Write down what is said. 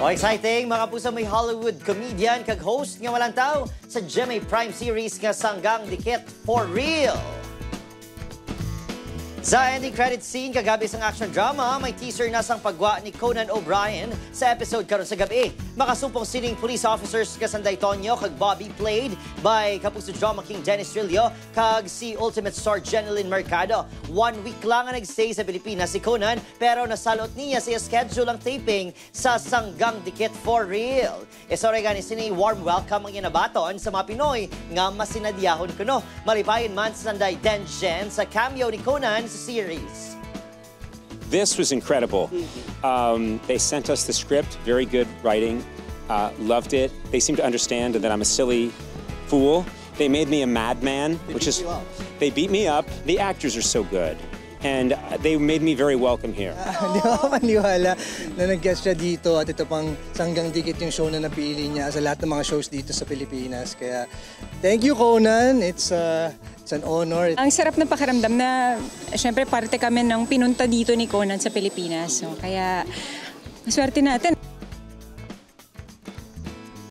O exciting, mga puso, may Hollywood comedian kag host nga walang tao sa GMA Prime series nga Sanggang Dikit for Real. Sa ending credit scene, kagabi sang action drama, may teaser na sang pagwa ni Conan O'Brien sa episode karon sa gabi. Makasumpong sining police officers kasanday Tonyo kag Bobby played by kapuso drama king Dennis Trillo kag si Ultimate star Jeneline Mercado. 1 week lang ang nagstay sa Pilipinas si Conan pero nasalot niya sa schedule ang taping sa Sanggang Dikit for Real. Isore gani sini warm welcome ang inabaton sa mga Pinoy nga masinadiyahon kuno. Malipayon man sa sanday Denjen sa cameo ni Conan series. This was incredible. They sent us the script, very good writing, loved it. They seem to understand that I'm a silly fool. They made me a madman, which is, they beat me up. The actors are so good. And they made me very welcome here. Di ba ako maniwala na nag-guest siya dito at ito pang Sanggang Dikit yung show na napili niya sa lahat ng mga shows dito sa Pilipinas. Kaya thank you, Conan. It's an honor. Ang sarap ng pakiramdam na syempre parte kami ng pinunta dito ni Conan sa Pilipinas. So, kaya maswerte natin.